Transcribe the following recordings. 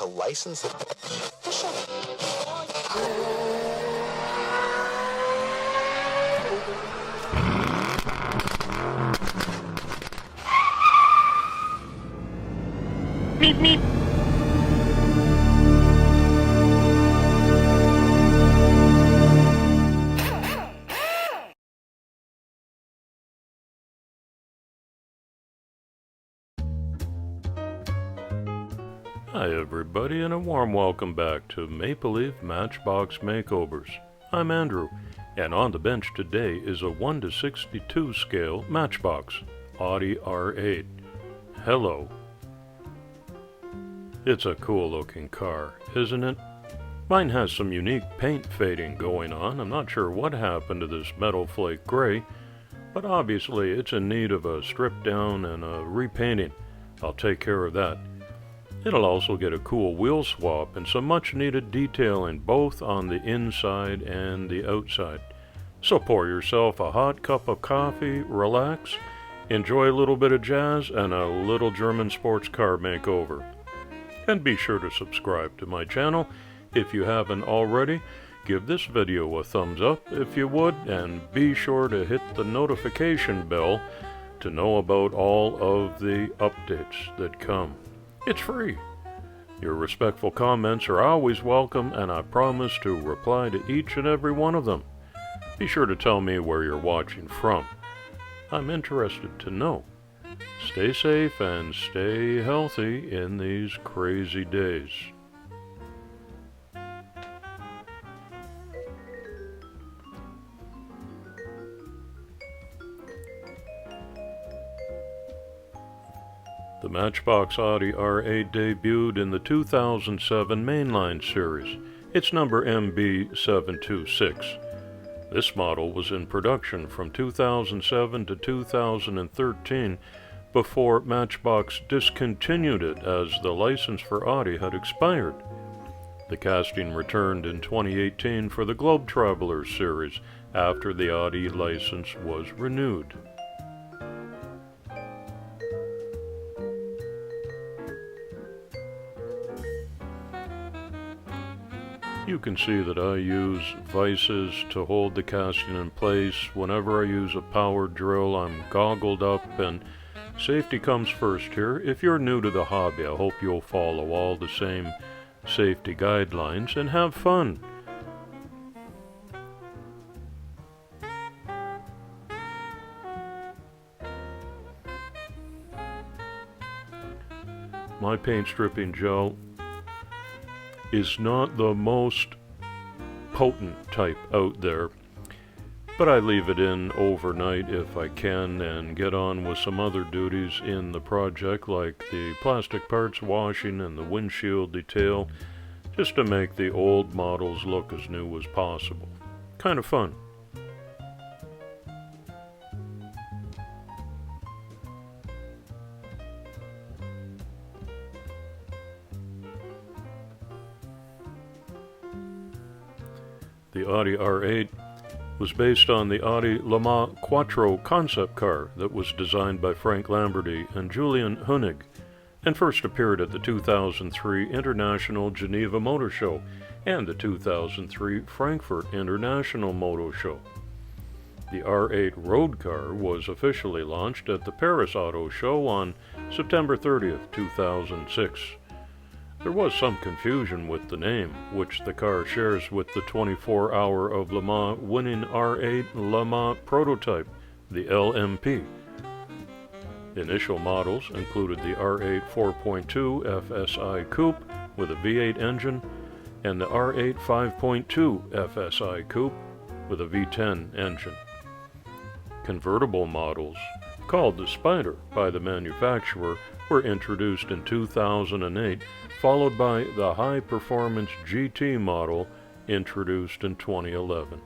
to license it. Meep, meep. Hi everybody, and a warm welcome back to Maple Leaf Matchbox Makeovers. I'm Andrew, and on the bench today is a 1:62 scale Matchbox Audi R8. Hello. It's a cool looking car, isn't it? Mine has some unique paint fading going on. I'm not sure what happened to this metal flake gray, but obviously it's in need of a strip down and a repainting. I'll take care of that. It'll also get a cool wheel swap and some much needed detailing both on the inside and the outside. So pour yourself a hot cup of coffee, relax, enjoy a little bit of jazz and a little German sports car makeover. And be sure to subscribe to my channel if you haven't already. Give this video a thumbs up if you would, and be sure to hit the notification bell to know about all of the updates that come. It's free. Your respectful comments are always welcome, and I promise to reply to each and every one of them. Be sure to tell me where you're watching from. I'm interested to know. Stay safe and stay healthy in these crazy days. The Matchbox Audi R8 debuted in the 2007 mainline series. It's number MB726. This model was in production from 2007 to 2013 before Matchbox discontinued it as the license for Audi had expired. The casting returned in 2018 for the Globe Travelers series after the Audi license was renewed. You can see that I use vices to hold the casting in place. Whenever I use a power drill, I'm goggled up, and safety comes first here. If you're new to the hobby, I hope you'll follow all the same safety guidelines and have fun. My paint stripping gel is not the most potent type out there, but I leave it in overnight if I can and get on with some other duties in the project, like the plastic parts washing and the windshield detail, just to make the old models look as new as possible. Kind of fun. The Audi R8 was based on the Audi Le Mans Quattro concept car that was designed by Frank Lamberty and Julian Hoenig, and first appeared at the 2003 International Geneva Motor Show and the 2003 Frankfurt International Motor Show. The R8 road car was officially launched at the Paris Auto Show on September 30th, 2006. There was some confusion with the name, which the car shares with the 24-hour of Le Mans winning R8 Le Mans prototype, the LMP. Initial models included the R8 4.2 FSI Coupe with a V8 engine and the R8 5.2 FSI Coupe with a V10 engine. Convertible models, called the Spyder by the manufacturer, were introduced in 2008, followed by the high-performance GT model introduced in 2011.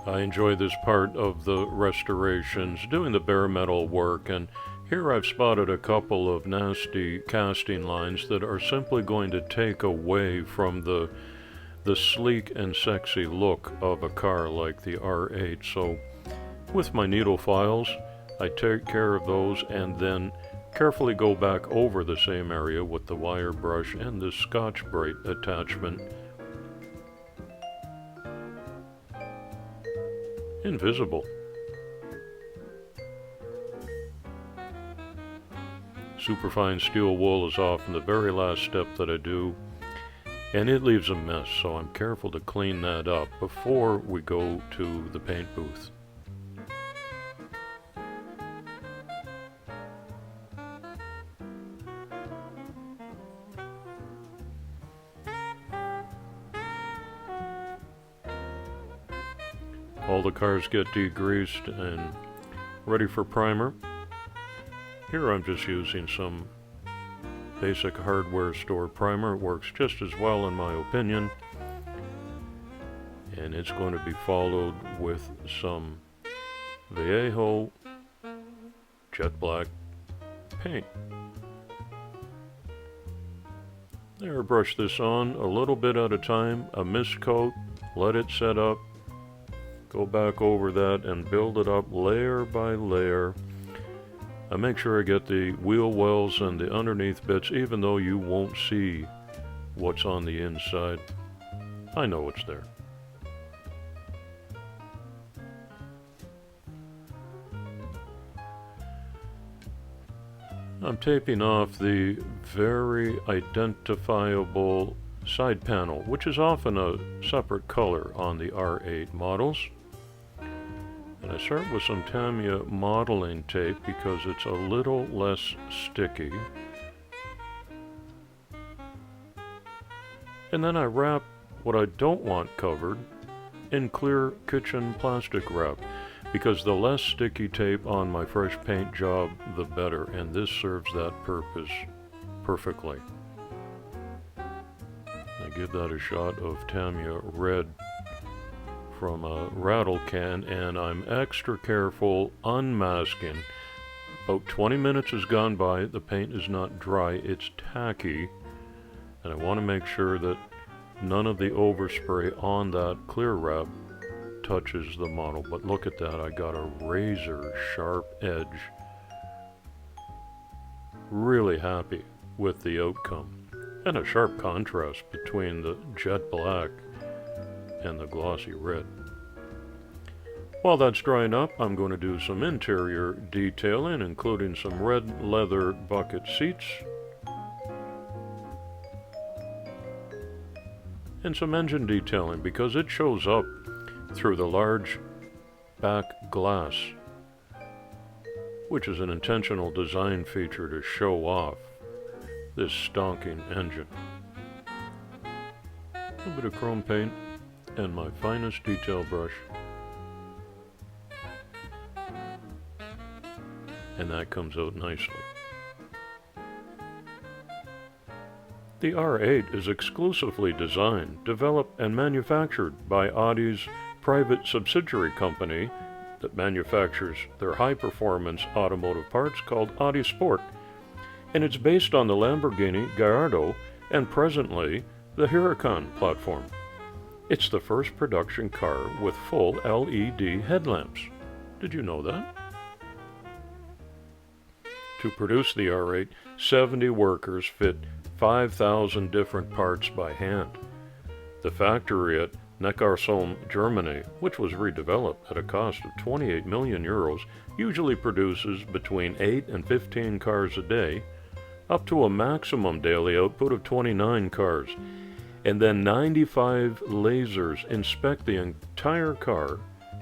I enjoy this part of the restorations, doing the bare metal work, and here I've spotted a couple of nasty casting lines that are simply going to take away from the the sleek and sexy look of a car like the R8. So with my needle files, I take care of those and then carefully go back over the same area with the wire brush and the Scotch-Brite attachment. Invisible. Superfine steel wool is often the very last step that I do, and it leaves a mess, so I'm careful to clean that up before we go to the paint booth. All the cars get degreased and ready for primer. Here I'm just using some basic hardware store primer. It works just as well in my opinion. And it's going to be followed with some Vallejo jet black paint. There, brush this on a little bit at a time, a mist coat, let it set up. Go back over that and build it up layer by layer. I make sure I get the wheel wells and the underneath bits, even though you won't see what's on the inside. I know it's there. I'm taping off the very identifiable side panel, which is often a separate color on the R8 models. And I start with some Tamiya modeling tape because it's a little less sticky. And then I wrap what I don't want covered in clear kitchen plastic wrap, because the less sticky tape on my fresh paint job, the better, and this serves that purpose perfectly. I give that a shot of Tamiya red from a rattle can, and I'm extra careful unmasking. About 20 minutes has gone by, the paint is not dry, it's tacky, and I want to make sure that none of the overspray on that clear wrap touches the model. But look at that, I got a razor sharp edge. Really happy with the outcome, and a sharp contrast between the jet black and the glossy red. While that's drying up, I'm going to do some interior detailing, including some red leather bucket seats and some engine detailing, because it shows up through the large back glass, which is an intentional design feature to show off this stonking engine. A little bit of chrome paint and my finest detail brush, and that comes out nicely. The R8 is exclusively designed, developed, and manufactured by Audi's private subsidiary company that manufactures their high-performance automotive parts called Audi Sport, and it's based on the Lamborghini Gallardo and presently the Huracán platform. It's the first production car with full LED headlamps. Did you know that? To produce the R8, 70 workers fit 5,000 different parts by hand. The factory at Neckarsulm, Germany, which was redeveloped at a cost of 28 million euros, usually produces between 8 and 15 cars a day, up to a maximum daily output of 29 cars. And then 95 lasers inspect the entire car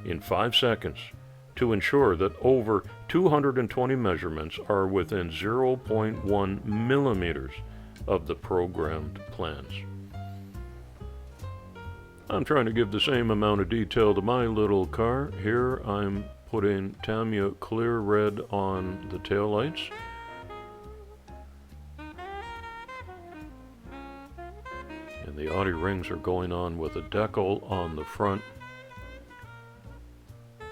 in 5 seconds to ensure that over 220 measurements are within 0.1 millimeters of the programmed plans. I'm trying to give the same amount of detail to my little car. Here I'm putting Tamiya clear red on the taillights. And the Audi rings are going on with a decal on the front.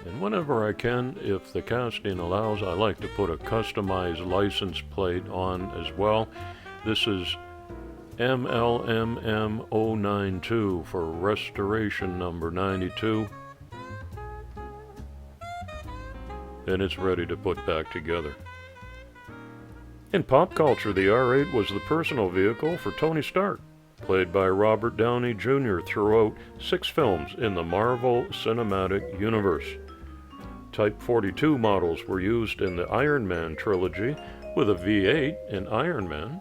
And whenever I can, if the casting allows, I like to put a customized license plate on as well. This is MLMM092 for restoration number 92. And it's ready to put back together. In pop culture, the R8 was the personal vehicle for Tony Stark, played by Robert Downey Jr. throughout 6 films in the Marvel Cinematic Universe. Type 42 models were used in the Iron Man trilogy, with a V8 in Iron Man,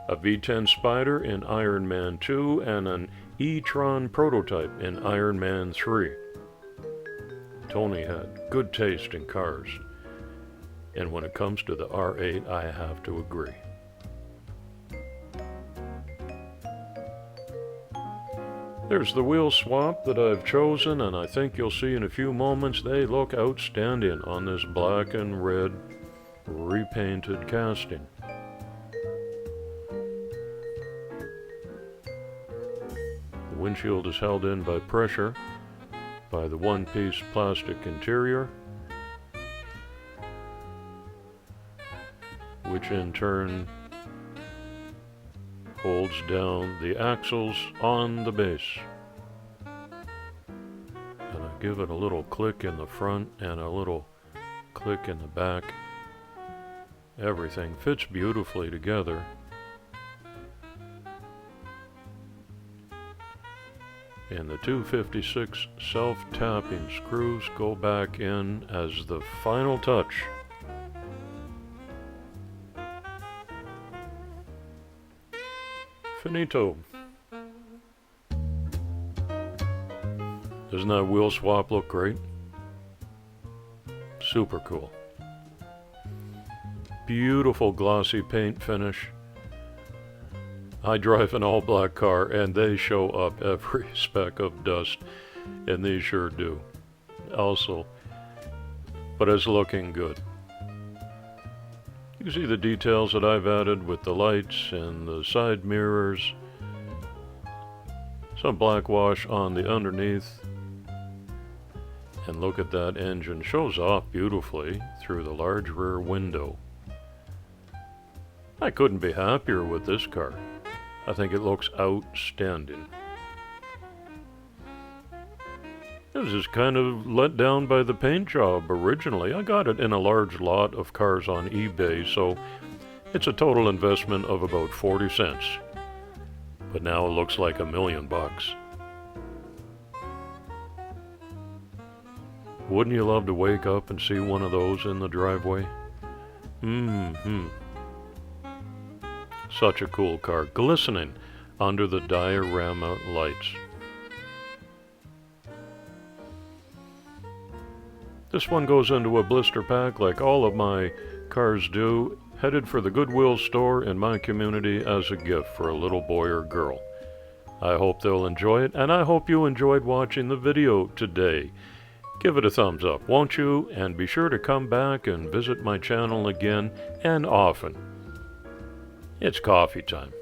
a V10 Spyder in Iron Man 2, and an E-Tron prototype in Iron Man 3. Tony had good taste in cars, and when it comes to the R8, I have to agree. There's the wheel swap that I've chosen, and I think you'll see in a few moments they look outstanding on this black and red repainted casting. The windshield is held in by pressure by the one-piece plastic interior, which in turn holds down the axles on the base. And I give it a little click in the front and a little click in the back. Everything fits beautifully together. And the 256 self-tapping screws go back in as the final touch. Finito. Doesn't that wheel swap look great? Super cool. Beautiful glossy paint finish. I drive an all-black car, and they show up every speck of dust, and these sure do. Also, but it's looking good. You can see the details that I've added with the lights and the side mirrors. Some black wash on the underneath. And look at that engine. Shows off beautifully through the large rear window. I couldn't be happier with this car. I think it looks outstanding. I was just kind of let down by the paint job originally. I got it in a large lot of cars on eBay, so it's a total investment of about 40 cents. But now it looks like $1 million. Wouldn't you love to wake up and see one of those in the driveway? Such a cool car, glistening under the diorama lights. This one goes into a blister pack like all of my cars do, headed for the Goodwill store in my community as a gift for a little boy or girl. I hope they'll enjoy it, and I hope you enjoyed watching the video today. Give it a thumbs up, won't you? And be sure to come back and visit my channel again and often. It's coffee time.